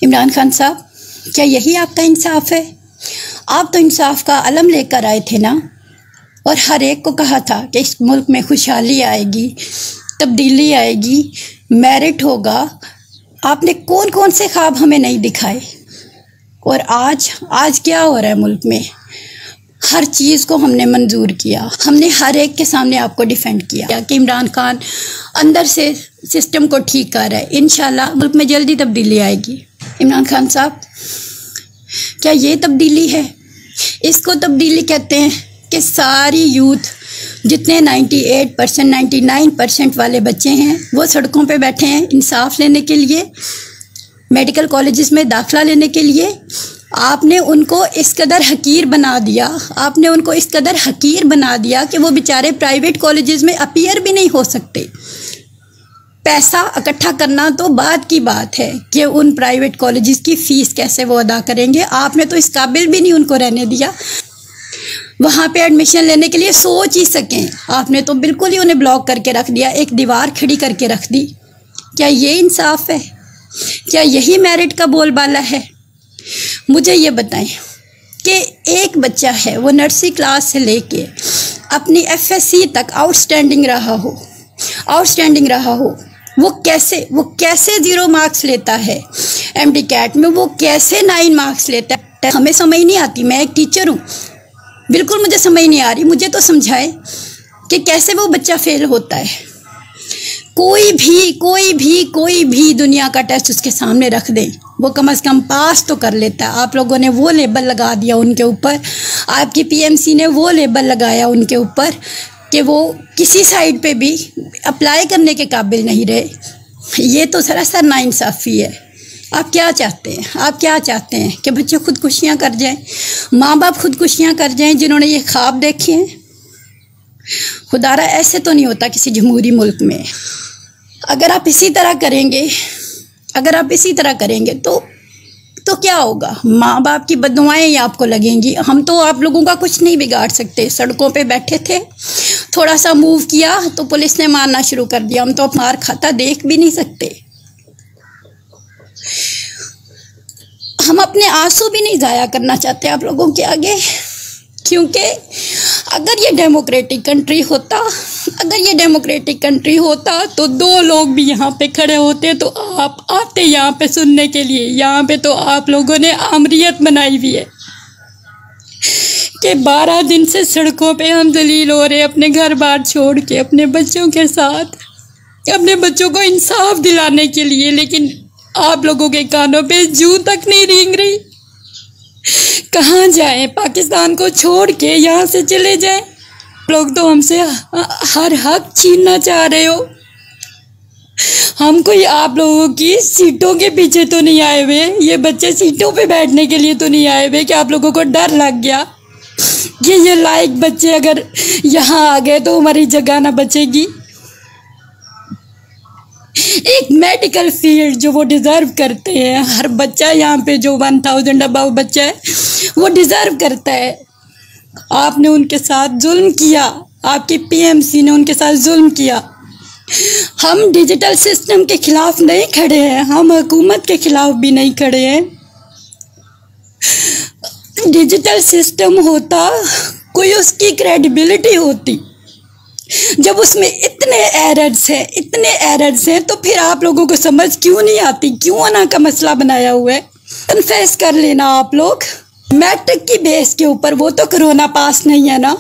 इमरान खान साहब, क्या यही आपका इंसाफ है? आप तो इंसाफ का अलम लेकर आए थे ना, और हर एक को कहा था कि इस मुल्क में खुशहाली आएगी, तब्दीली आएगी, मेरिट होगा। आपने कौन कौन से ख्वाब हमें नहीं दिखाए? और आज क्या हो रहा है मुल्क में? हर चीज़ को हमने मंजूर किया, हमने हर एक के सामने आपको डिफेंड किया कि इमरान खान अंदर से सिस्टम को ठीक कर रहा है, इंशाल्लाह मुल्क में जल्दी तब्दीली आएगी। इमरान खान साहब, क्या ये तब्दीली है? इसको तब्दीली कहते हैं कि सारी यूथ जितने 98%, 99% वाले बच्चे हैं वो सड़कों पे बैठे हैं इंसाफ लेने के लिए, मेडिकल कॉलेजेस में दाखिला लेने के लिए। आपने उनको इस कदर हकीर बना दिया, आपने उनको इस कदर हकीर बना दिया कि वो बेचारे प्राइवेट कॉलेजेस में अपीयर भी नहीं हो सकते। पैसा इकट्ठा करना तो बाद की बात है कि उन प्राइवेट कॉलेजेस की फ़ीस कैसे वो अदा करेंगे। आपने तो इस काबिल भी नहीं उनको रहने दिया वहाँ पे एडमिशन लेने के लिए सोच ही सकें। आपने तो बिल्कुल ही उन्हें ब्लॉक करके रख दिया, एक दीवार खड़ी करके रख दी। क्या ये इंसाफ है? क्या यही मेरिट का बोलबाला है? मुझे ये बताएं कि एक बच्चा है वो नर्सरी क्लास से लेके अपनी FSC तक आउटस्टैंडिंग रहा हो, वो कैसे 0 मार्क्स लेता है, MD कैट में वो कैसे 9 मार्क्स लेता है? हमें समझ नहीं आती। मैं एक टीचर हूँ, बिल्कुल मुझे समझ नहीं आ रही। मुझे तो समझाए कि कैसे वो बच्चा फेल होता है। कोई भी दुनिया का टेस्ट उसके सामने रख दें, वो कम से कम पास तो कर लेता है। आप लोगों ने वो लेबल लगा दिया उनके ऊपर, आपकी PMC ने वो लेबल लगाया उनके ऊपर कि वो किसी साइड पे भी अप्लाई करने के काबिल नहीं रहे। ये तो सरासर नाइंसाफ़ी है। आप क्या चाहते हैं कि बच्चे खुदकुशियाँ कर जाएं, माँ बाप खुदकुशियाँ कर जाएं जिन्होंने ये ख्वाब देखे हैं? खुदारा ऐसे तो नहीं होता किसी जमहूरी मुल्क में। अगर आप इसी तरह करेंगे तो क्या होगा? माँ बाप की बददुआएं ही आपको लगेंगी। हम तो आप लोगों का कुछ नहीं बिगाड़ सकते। सड़कों पे बैठे थे, थोड़ा सा मूव किया तो पुलिस ने मारना शुरू कर दिया। हम तो मार खाता देख भी नहीं सकते। हम अपने आंसू भी नहीं ज़ाया करना चाहते आप लोगों के आगे, क्योंकि अगर ये डेमोक्रेटिक कंट्री होता तो 2 लोग भी यहाँ पे खड़े होते तो आप आते यहाँ पे सुनने के लिए। यहाँ पे तो आप लोगों ने आमरीत बनाई हुई है कि 12 दिन से सड़कों पे हम जलील हो रहे, अपने घर बार छोड़ के, अपने बच्चों के साथ, अपने बच्चों को इंसाफ दिलाने के लिए। लेकिन आप लोगों के कानों पे जूं तक नहीं रेंग रही। कहाँ जाएं? पाकिस्तान को छोड़ के यहाँ से चले जाएं? लोग तो हमसे हर हक छीनना चाह रहे हो। हम कोई आप लोगों की सीटों के पीछे तो नहीं आए हुए, ये बच्चे सीटों पे बैठने के लिए तो नहीं आए हुए कि आप लोगों को डर लग गया कि ये लायक बच्चे अगर यहाँ आ गए तो हमारी जगह ना बचेगी। एक मेडिकल फील्ड जो वो डिज़र्व करते हैं, हर बच्चा यहाँ पे जो 1000 अबव बच्चा है वो डिज़र्व करता है। आपने उनके साथ जुल्म किया, आपकी PMC ने उनके साथ जुल्म किया। हम डिजिटल सिस्टम के खिलाफ नहीं खड़े हैं, हम हुकूमत के खिलाफ भी नहीं खड़े हैं। डिजिटल सिस्टम होता, कोई उसकी क्रेडिबिलिटी होती। जब उसमें इतने एरर्स हैं तो फिर आप लोगों को समझ क्यों नहीं आती? क्यों आना का मसला बनाया हुआ है? कन्फेस कर लेना आप लोग। मैट्रिक की बेस के ऊपर, वो तो कोरोना पास नहीं है ना,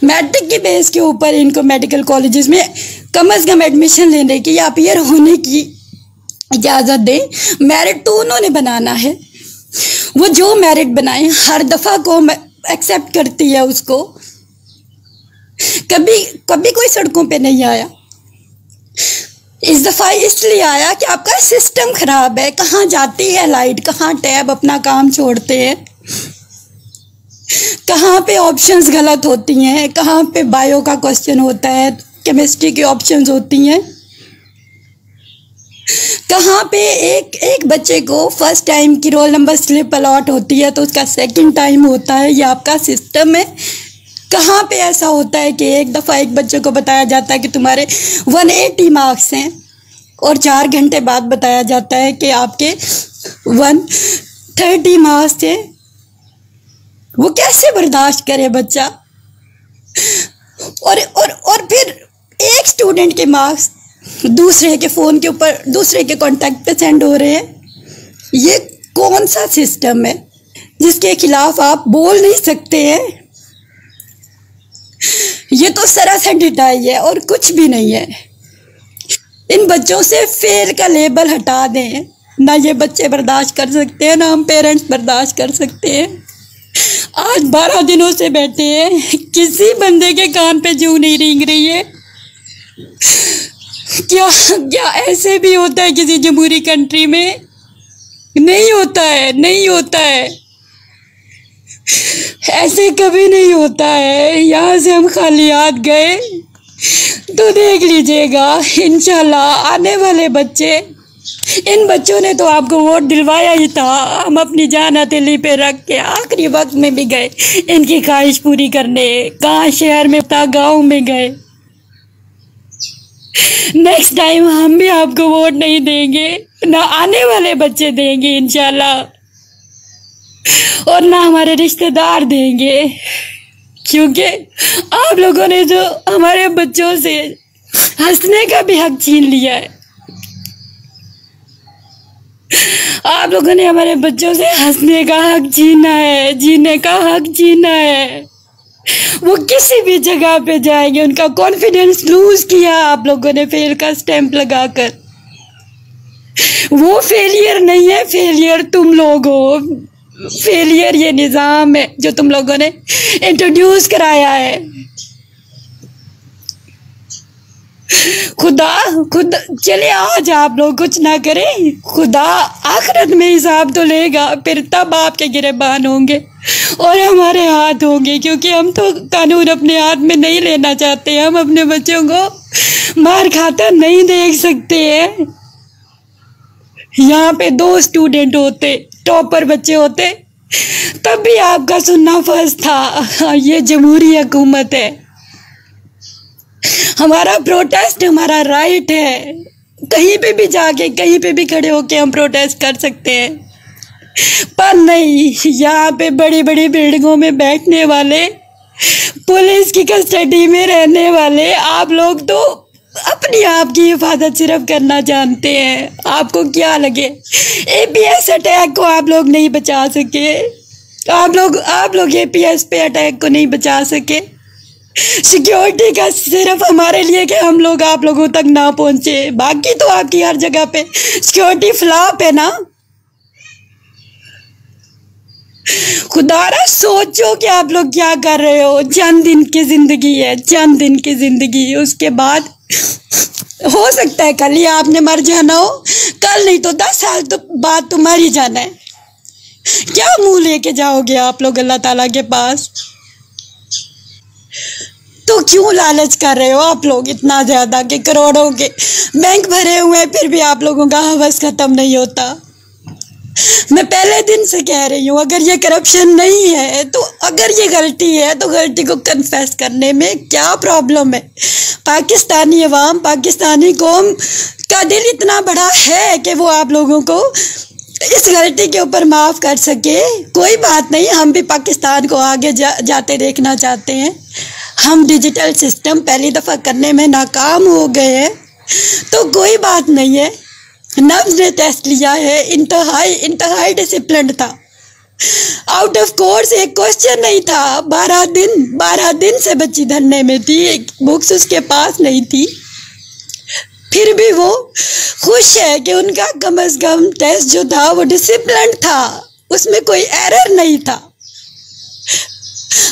मैट्रिक की बेस के ऊपर इनको मेडिकल कॉलेजेस में कम से कम एडमिशन लेने की या अपीयर होने की इजाज़त दें। मेरिट तो उन्होंने बनाना है, वो जो मेरिट बनाए हर दफ़ा को एक्सेप्ट करती है उसको। कभी कोई सड़कों पे नहीं आया। इस दफ़ा इसलिए आया कि आपका सिस्टम ख़राब है। कहाँ जाती है लाइट, कहाँ टैब अपना काम छोड़ते हैं, कहाँ पे ऑप्शंस गलत होती हैं, कहाँ पे बायो का क्वेश्चन होता है, केमिस्ट्री की ऑप्शंस होती हैं, कहाँ पे एक बच्चे को फर्स्ट टाइम की रोल नंबर स्लिप अलॉट होती है तो उसका सेकंड टाइम होता है। ये आपका सिस्टम है। कहाँ पे ऐसा होता है कि एक दफ़ा एक बच्चे को बताया जाता है कि तुम्हारे 180 मार्क्स हैं और 4 घंटे बाद बताया जाता है कि आपके 130 मार्क्स थे, वो कैसे बर्दाश्त करे बच्चा। और फिर एक स्टूडेंट के मार्क्स दूसरे के फ़ोन के ऊपर, दूसरे के कॉन्टैक्ट पे सेंड हो रहे हैं। ये कौन सा सिस्टम है जिसके खिलाफ आप बोल नहीं सकते हैं? ये तो सरासर ढिठाई है और कुछ भी नहीं है। इन बच्चों से फेल का लेबल हटा दें। ना ये बच्चे बर्दाश्त कर सकते हैं, ना हम पेरेंट्स बर्दाश्त कर सकते हैं। आज 12 दिनों से बैठे हैं, किसी बंदे के कान पे जूं नहीं रेंग रही है। क्या ऐसे भी होता है किसी जमहूरी कंट्री में? नहीं होता है, नहीं होता है, ऐसे कभी नहीं होता है। यहाँ से हम खाली हाथ गए तो देख लीजिएगा इंशाल्लाह आने वाले बच्चे, इन बच्चों ने तो आपको वोट दिलवाया ही था। हम अपनी जान हथेली पे रख के आखिरी वक्त में भी गए इनकी ख्वाहिश पूरी करने। कहाँ शहर में था, गांव में गए। नेक्स्ट टाइम हम भी आपको वोट नहीं देंगे, ना आने वाले बच्चे देंगे इंशाल्लाह, और ना हमारे रिश्तेदार देंगे, क्योंकि आप लोगों ने जो हमारे बच्चों से हंसने का भी हक छीन लिया है। आप लोगों ने हमारे बच्चों से हंसने का हक छीना है, जीने का हक छीना है। वो किसी भी जगह पे जाएंगे, उनका कॉन्फिडेंस लूज किया आप लोगों ने फेल का स्टैंप लगाकर। वो फेलियर नहीं है, फेलियर तुम लोग हो। फेलियर ये निज़ाम है जो तुम लोगों ने इंट्रोड्यूस कराया है। खुदा चले आज आप लोग कुछ ना करें, खुदा आखिरत में हिसाब तो लेगा, फिर तब आपके गिरबान होंगे और हमारे हाथ होंगे, क्योंकि हम तो कानून अपने हाथ में नहीं लेना चाहते। हम अपने बच्चों को मार खाता नहीं देख सकते हैं। यहाँ पे 2 स्टूडेंट होते, टॉपर बच्चे होते, तब भी आपका सुनना फर्ज था। ये जमहूरी हुकूमत है, हमारा प्रोटेस्ट हमारा राइट है। कहीं पे भी जाके, कहीं पे भी खड़े होके हम प्रोटेस्ट कर सकते हैं, पर नहीं, यहाँ पे बड़ी बड़ी बिल्डिंगों में बैठने वाले, पुलिस की कस्टडी में रहने वाले आप लोग तो अपनी आप की हिफाजत सिर्फ करना जानते हैं। आपको क्या लगे, एपीएस अटैक को आप लोग नहीं बचा सके, आप लोग एपीएस पे अटैक को नहीं बचा सके। सिक्योरिटी का सिर्फ हमारे लिए कि हम लोग आप लोगों तक ना पहुंचे, बाकी तो आपकी हर जगह पे सिक्योरिटी फ्लॉप है ना। खुदारा सोचो कि आप लोग क्या कर रहे हो। चंद दिन की जिंदगी है, चंद दिन की जिंदगी, उसके बाद हो सकता है कल ही आपने मर जाना हो, कल नहीं तो 10 साल तो बाद तो मर ही जाना है। क्या मुंह लेके जाओगे आप लोग अल्लाह ताला के पास? तो क्यों लालच कर रहे हो आप लोग इतना ज्यादा कि करोड़ों के बैंक भरे हुए हैं, फिर भी आप लोगों का हवस खत्म नहीं होता। मैं पहले दिन से कह रही हूँ, अगर ये करप्शन नहीं है तो, अगर ये गलती है तो गलती को कन्फेस करने में क्या प्रॉब्लम है? पाकिस्तानी अवाम, पाकिस्तानी कौम का दिल इतना बड़ा है कि वो आप लोगों को इस गलती के ऊपर माफ़ कर सके। कोई बात नहीं, हम भी पाकिस्तान को आगे जाते देखना चाहते हैं। हम डिजिटल सिस्टम पहली दफ़ा करने में नाकाम हो गए हैं, तो कोई बात नहीं है। नब्ज ने टेस्ट लिया है, इंतहाई डिसिप्लिन था, आउट ऑफ कोर्स एक क्वेश्चन नहीं था। 12 दिन से बच्ची धरने में थी, एक बुक्स उसके पास नहीं थी, फिर भी वो खुश है कि उनका कम अज कम टेस्ट जो था वो डिसिप्लिन था, उसमें कोई एरर नहीं था।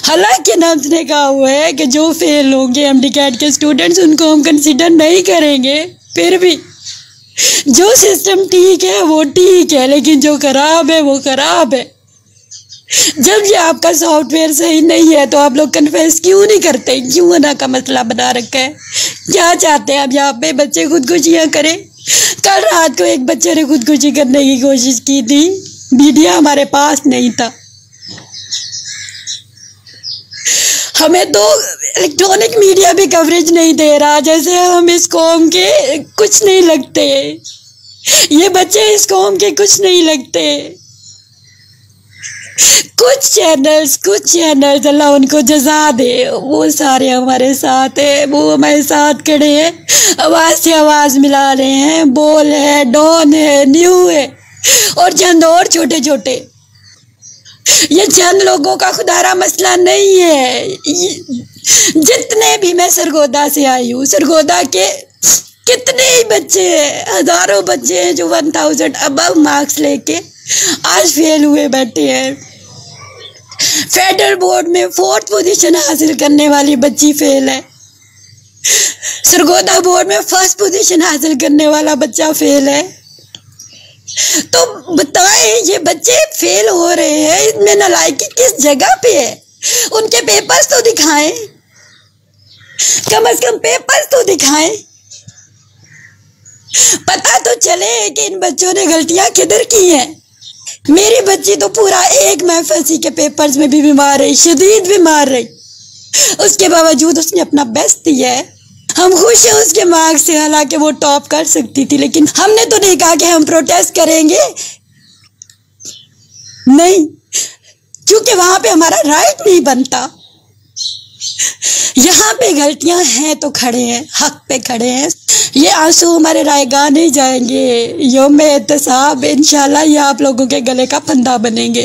हालांकि नब्ज ने कहा हुआ है कि जो फेल होंगे एमडी-कैट के स्टूडेंट्स, उनको हम कंसीडर नहीं करेंगे, फिर भी जो सिस्टम ठीक है वो ठीक है, लेकिन जो खराब है वो खराब है। जब ये आपका सॉफ्टवेयर सही नहीं है तो आप लोग कन्फेस क्यों नहीं करते? क्यों अना का मसला बना रखा है? क्या चाहते हैं आप यहाँ पे बच्चे खुदकुशियाँ करें? कल रात को एक बच्चे ने खुदकुशी करने की कोशिश की थी, मीडिया हमारे पास नहीं था। हमें तो इलेक्ट्रॉनिक मीडिया भी कवरेज नहीं दे रहा, जैसे हम इस कौम के कुछ नहीं लगते। ये बच्चे इस कौम के कुछ नहीं लगते। कुछ चैनल्स अल्लाह उनको जजा दे, वो सारे हमारे साथ है, वो हमारे साथ खड़े हैं, आवाज़ से आवाज़ मिला रहे हैं। बोल है, डॉन है, न्यू है और चंद और छोटे छोटे। ये चंद लोगों का खुदारा मसला नहीं है। जितने भी, मैं सरगोदा से आई हूँ, सरगोदा के कितने ही बच्चे हैं, हजारों बच्चे हैं जो 1000 अबव मार्क्स लेके आज फेल हुए बैठे हैं। फेडरल बोर्ड में 4th पोजीशन हासिल करने वाली बच्ची फेल है। सरगोदा बोर्ड में 1st पोजीशन हासिल करने वाला बच्चा फेल है। तो बताएं, ये बच्चे फेल हो रहे हैं, इनमें नालायकी किस जगह पे है? उनके पेपर्स तो दिखाएं, कम से कम पेपर्स तो दिखाएं, पता तो चले कि इन बच्चों ने गलतियां किधर की हैं। मेरी बच्ची तो पूरा एक महफसी के पेपर्स में भी बीमार रही, शदीद बीमार रही, उसके बावजूद उसने अपना बेस्ट दिया है। हम खुश हैं उसके मार्क्स से, हालांकि वो टॉप कर सकती थी, लेकिन हमने तो नहीं कहा कि हम प्रोटेस्ट करेंगे, नहीं, क्योंकि वहां पे हमारा राइट नहीं बनता। यहाँ पे गलतियां हैं तो खड़े हैं, हक पे खड़े हैं। ये आंसू हमारे रायगा नहीं जाएंगे। यौम एहतसाब इंशाल्लाह ये आप लोगों के गले का फंदा बनेंगे।